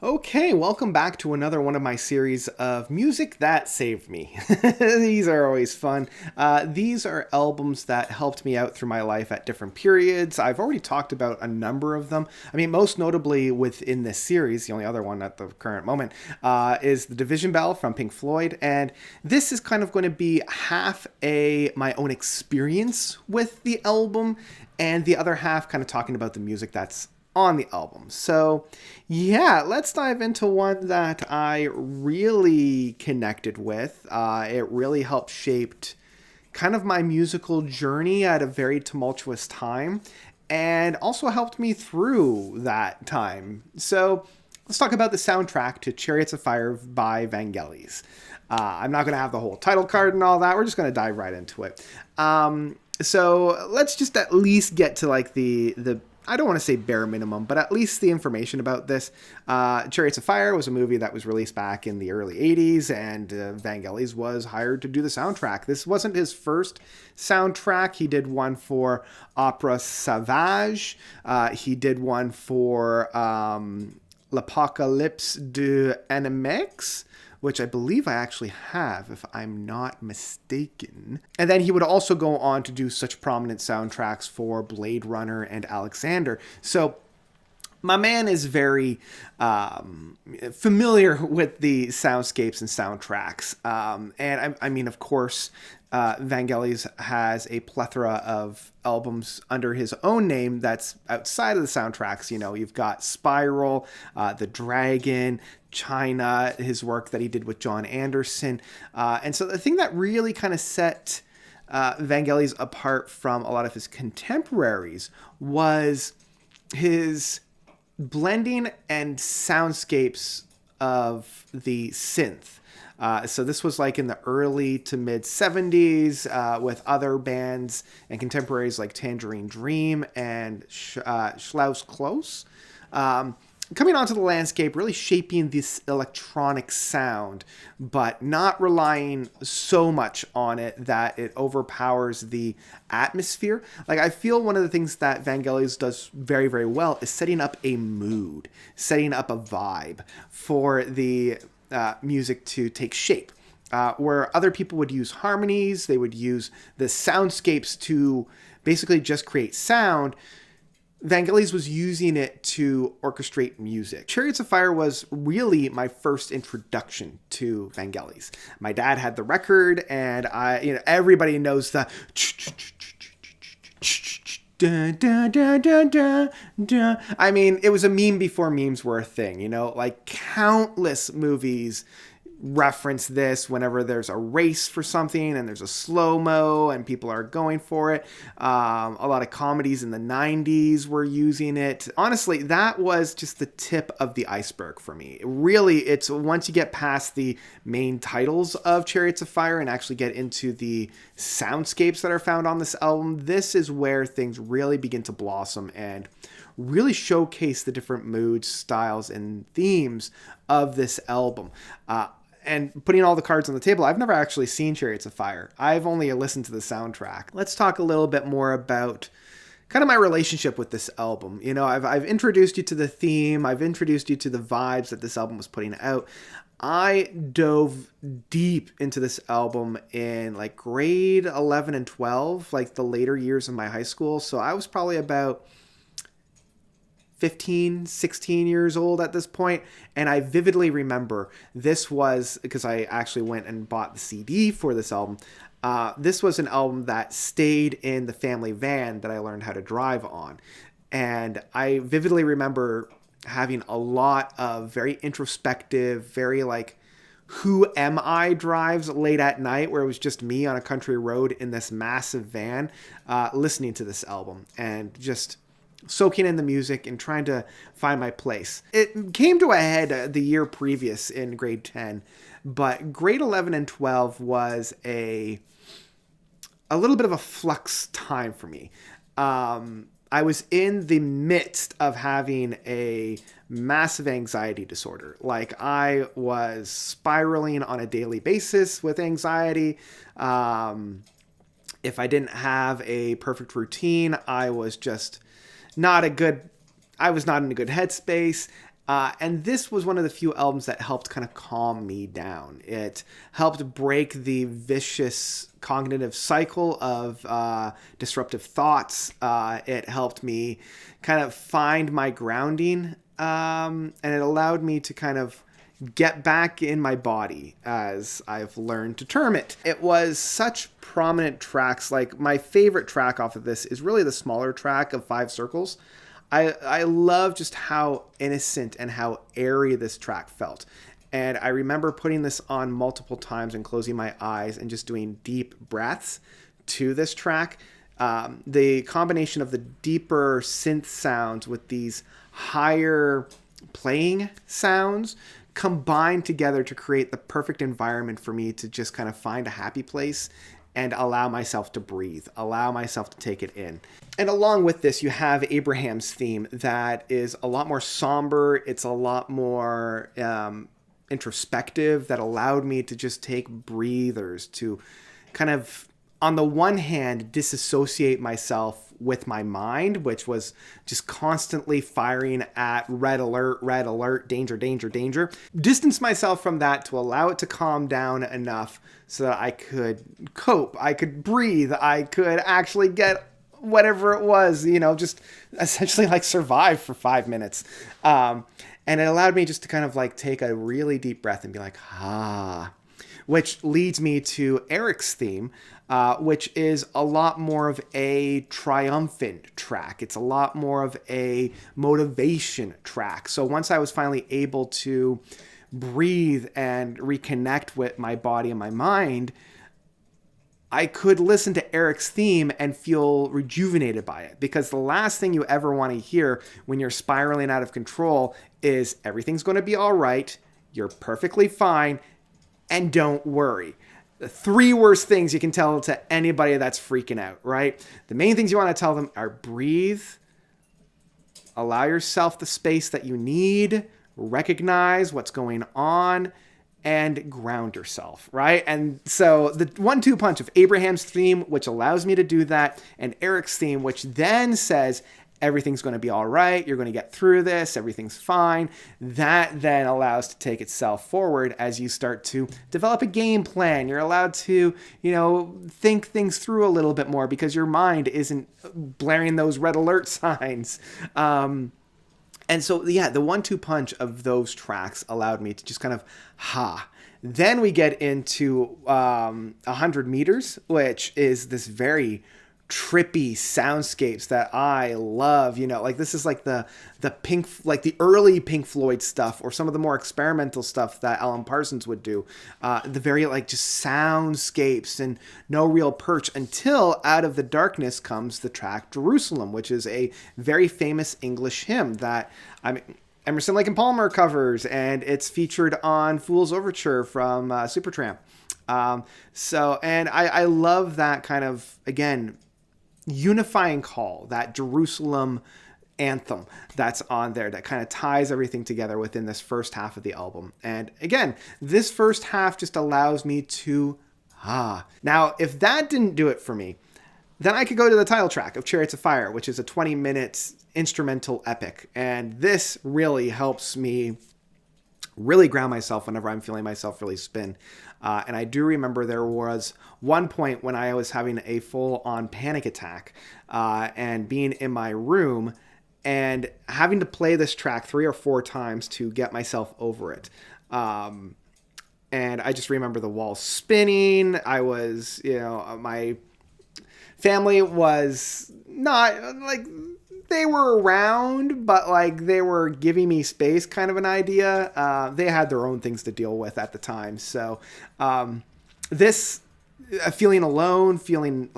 Okay, welcome back to another one of my series of music that saved me. These are always fun. These are albums that helped me out through my life at different periods. I've already talked about a number of them. I mean, most notably within this series, the only other one at the current moment, is The Division Bell from Pink Floyd. And this is kind of going to be half my own experience with the album, and the other half kind of talking about the music that's on the album. So, yeah, let's dive into one that I really connected with. It really helped shaped kind of my musical journey at a very tumultuous time and also helped me through that time. So, let's talk about the soundtrack to Chariots of Fire by Vangelis. I'm not going to have the whole title card and all that. We're just going to dive right into it. So let's just at least get to like the I don't want to say bare minimum, but at least the information about this. Chariots of Fire was a movie that was released back in the early 80s, and Vangelis was hired to do the soundtrack. This wasn't his first soundtrack. He did one for Opera Sauvage. He did one for L'Apocalypse de Animex, which I believe I actually have, if I'm not mistaken. And then he would also go on to do such prominent soundtracks for Blade Runner and Alexander. So my man is very familiar with the soundscapes and soundtracks. And I mean, of course, Vangelis has a plethora of albums under his own name that's outside of the soundtracks. You know, you've got Spiral, The Dragon, China, his work that he did with John Anderson. And so the thing that really kind of set Vangelis apart from a lot of his contemporaries was his blending and soundscapes of the synth. So this was like in the early to mid 70s with other bands and contemporaries like Tangerine Dream and Schloss Close. Coming onto the landscape, really shaping this electronic sound, but not relying so much on it that it overpowers the atmosphere. Like, I feel one of the things that Vangelis does very, very well is setting up a mood, setting up a vibe for the music to take shape. Where other people would use harmonies, they would use the soundscapes to basically just create sound. Vangelis was using it to orchestrate music. Chariots of Fire was really my first introduction to Vangelis. My dad had the record, and everybody knows the da, da, da, da, da, da. I mean, it was a meme before memes were a thing, like countless movies reference this whenever there's a race for something and there's a slow-mo and people are going for it. A lot of comedies in the 90s were using it. Honestly, that was just the tip of the iceberg for me. Really, it's once you get past the main titles of Chariots of Fire and actually get into the soundscapes that are found on this album, this is where things really begin to blossom and really showcase the different moods, styles, and themes of this album. And putting all the cards on the table, I've never actually seen Chariots of Fire. I've only listened to the soundtrack. Let's talk a little bit more about kind of my relationship with this album. I've introduced you to the theme. I've introduced you to the vibes that this album was putting out. I dove deep into this album in like grade 11 and 12, like the later years of my high school. So I was probably about 15, 16 years old at this point, and I vividly remember this was, because I actually went and bought the CD for this album, this was an album that stayed in the family van that I learned how to drive on. And I vividly remember having a lot of very introspective, very like, who am I drives late at night, where it was just me on a country road in this massive van, listening to this album and just soaking in the music and trying to find my place. It came to a head the year previous in grade 10, but grade 11 and 12 was a little bit of a flux time for me. I was in the midst of having a massive anxiety disorder. Like, I was spiraling on a daily basis with anxiety. If I didn't have a perfect routine, I was not in a good headspace. And this was one of the few albums that helped kind of calm me down. It helped break the vicious cognitive cycle of disruptive thoughts. It helped me kind of find my grounding, and it allowed me to kind of get back in my body, as I've learned to term it. It was such prominent tracks. Like, my favorite track off of this is really the smaller track of Five Circles. I love just how innocent and how airy this track felt. And I remember putting this on multiple times and closing my eyes and just doing deep breaths to this track. The combination of the deeper synth sounds with these higher playing sounds combined together to create the perfect environment for me to just kind of find a happy place and allow myself to breathe, allow myself to take it in. And along with this, you have Abraham's theme that is a lot more somber. It's a lot more introspective, that allowed me to just take breathers to kind of, on the one hand, disassociate myself with my mind, which was just constantly firing at red alert, danger, danger, danger. Distance myself from that to allow it to calm down enough so that I could cope, I could breathe, I could actually get whatever it was, just essentially like survive for 5 minutes. And it allowed me just to kind of like take a really deep breath and be like, which leads me to Eric's theme, which is a lot more of a triumphant track. It's a lot more of a motivation track. So once I was finally able to breathe and reconnect with my body and my mind, I could listen to Eric's theme and feel rejuvenated by it. Because the last thing you ever want to hear when you're spiraling out of control is everything's going to be all right, you're perfectly fine, and don't worry. The 3 worst things you can tell to anybody that's freaking out, right? The main things you want to tell them are breathe, allow yourself the space that you need, recognize what's going on, and ground yourself, right? And so the 1-2 punch of Abraham's theme, which allows me to do that, and Eric's theme, which then says, everything's going to be all right, you're going to get through this, everything's fine. That then allows to take itself forward as you start to develop a game plan. You're allowed to, think things through a little bit more because your mind isn't blaring those red alert signs. And so, the 1-2 punch of those tracks allowed me to just kind of, Then we get into 100 Meters, which is this very trippy soundscapes that I love. This is like the early Pink Floyd stuff, or some of the more experimental stuff that Alan Parsons would do. The very just soundscapes and no real perch, until out of the darkness comes the track Jerusalem, which is a very famous English hymn that Emerson, Lake and Palmer covers, and it's featured on Fool's Overture from Supertramp. And I love that kind of, again, unifying call, that Jerusalem anthem that's on there that kind of ties everything together within this first half of the album. And again, this first half just allows me to Now, if that didn't do it for me, then I could go to the title track of Chariots of Fire, which is a 20-minute instrumental epic. And this really helps me really ground myself whenever I'm feeling myself really spin. And I do remember there was one point when I was having a full-on panic attack and being in my room and having to play this track 3 or 4 times to get myself over it. And I just remember the walls spinning. I was, my family was not they were around, but they were giving me space, kind of an idea. They had their own things to deal with at the time. So this feeling alone, feeling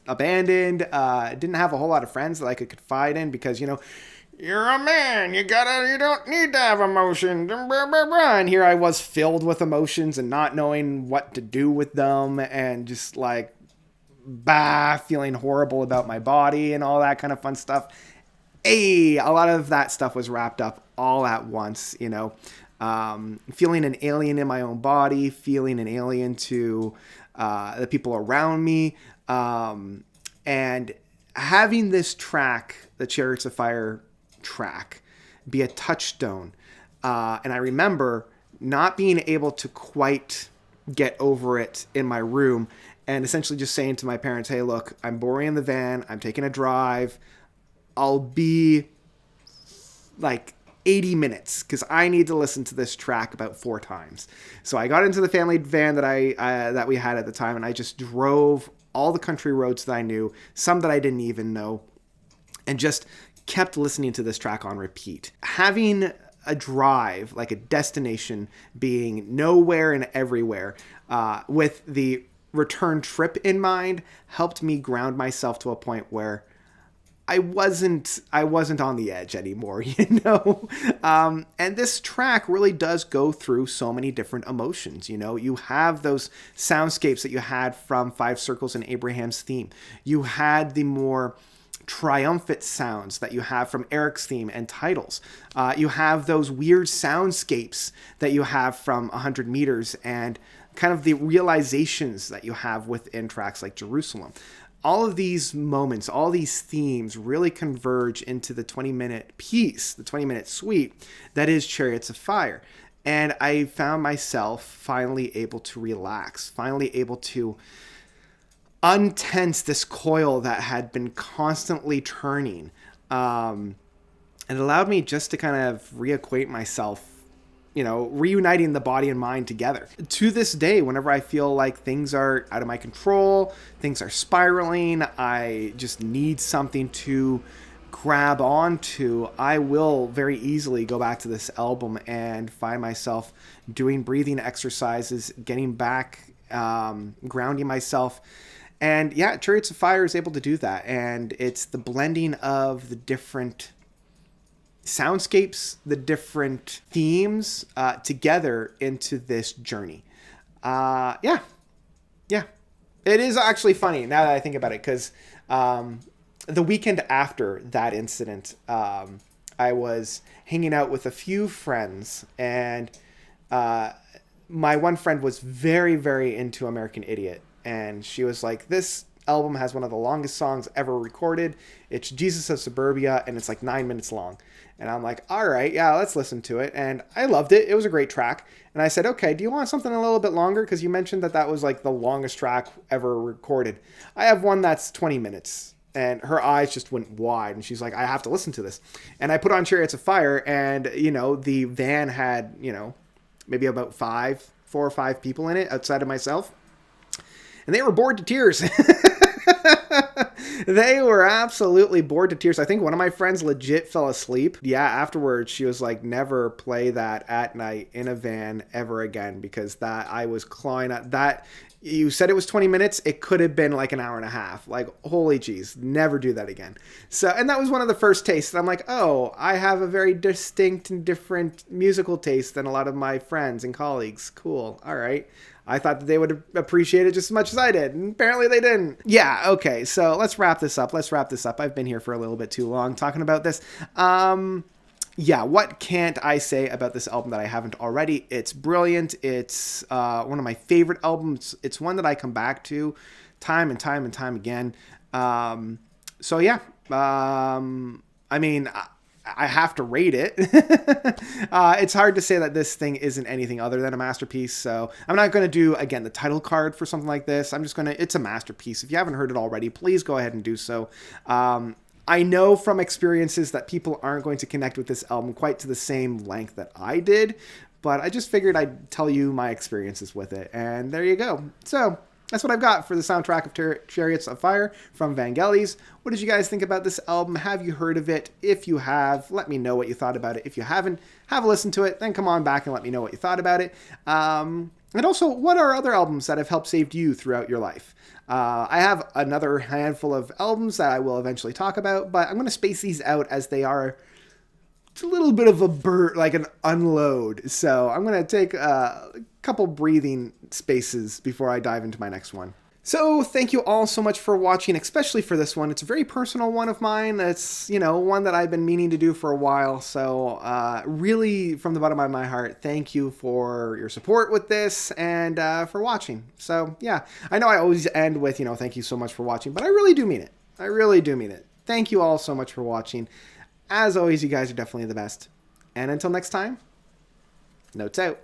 abandoned, didn't have a whole lot of friends that I could confide in because, you're a man, you don't need to have emotions. And here I was filled with emotions and not knowing what to do with them, and just feeling horrible about my body and all that kind of fun stuff. A lot of that stuff was wrapped up all at once, feeling an alien in my own body, feeling an alien to the people around me, and having this track, the Chariots of Fire track, be a touchstone And I remember not being able to quite get over it in my room, and essentially just saying to my parents, hey, look, I'm boring in the van. I'm taking a drive. I'll be like 80 minutes because I need to listen to this track about 4 times. So I got into the family van that we had at the time, and I just drove all the country roads that I knew, some that I didn't even know, and just kept listening to this track on repeat. Having a drive, like a destination, being nowhere and everywhere, with the return trip in mind, helped me ground myself to a point where I wasn't on the edge anymore, and this track really does go through so many different emotions. You have those soundscapes that you had from Five Circles and Abraham's theme. You had the more triumphant sounds that you have from Eric's theme and titles. You have those weird soundscapes that you have from 100 Meters and kind of the realizations that you have within tracks like Jerusalem. All of these moments, all these themes really converge into the 20-minute piece, the 20-minute suite that is Chariots of Fire. And I found myself finally able to relax, finally able to untense this coil that had been constantly turning. It allowed me just to kind of reacquaint myself, reuniting the body and mind together. To this day, whenever I feel like things are out of my control, things are spiraling, I just need something to grab onto, I will very easily go back to this album and find myself doing breathing exercises, getting back, grounding myself. And yeah, Chariots of Fire is able to do that. And it's the blending of the different soundscapes, the different themes together into this journey. Yeah. It is actually funny now that I think about it, because the weekend after that incident, I was hanging out with a few friends, and my one friend was very, very into American Idiot. And she was like, this album has one of the longest songs ever recorded. It's Jesus of Suburbia, and it's like 9 minutes long. And I'm like, all right, yeah, let's listen to it. And I loved it. It was a great track. And I said, okay, do you want something a little bit longer? Because you mentioned that was like the longest track ever recorded. I have one that's 20 minutes. And her eyes just went wide. And she's like, I have to listen to this. And I put on Chariots of Fire. And, the van had, maybe about 4 or 5 people in it outside of myself. And they were bored to tears. They were absolutely bored to tears. I think one of my friends legit fell asleep. Yeah, afterwards, she was like, never play that at night in a van ever again, because that I was clawing at that. You said it was 20 minutes. It could have been like an hour and a half. Like, holy jeez, never do that again. So, and that was one of the first tastes. I'm like, oh, I have a very distinct and different musical taste than a lot of my friends and colleagues. Cool. All right. I thought that they would appreciate it just as much as I did, and apparently they didn't. Yeah, okay, so let's wrap this up. I've been here for a little bit too long talking about this. Yeah, what can't I say about this album that I haven't already? It's brilliant. It's one of my favorite albums. It's one that I come back to time and time and time again. So yeah, I mean, I have to rate it. It's hard to say that this thing isn't anything other than a masterpiece. So I'm not going to do, again, the title card for something like this. I'm just going to, it's a masterpiece. If you haven't heard it already, please go ahead and do so. I know from experiences that people aren't going to connect with this album quite to the same length that I did, but I just figured I'd tell you my experiences with it. And there you go. So that's what I've got for the soundtrack of Chariots of Fire from Vangelis. What did you guys think about this album? Have you heard of it? If you have, let me know what you thought about it. If you haven't, have a listen to it. Then come on back and let me know what you thought about it. And also, what are other albums that have helped saved you throughout your life? I have another handful of albums that I will eventually talk about, but I'm going to space these out as they are a little bit of like an unload. So I'm going to take a couple breathing spaces before I dive into my next one. So thank you all so much for watching, especially for this one. It's a very personal one of mine. It's, one that I've been meaning to do for a while. So really, from the bottom of my heart, thank you for your support with this and for watching. So yeah, I know I always end with, thank you so much for watching, but I really do mean it. I really do mean it. Thank you all so much for watching. As always, you guys are definitely the best. And until next time, Notes out.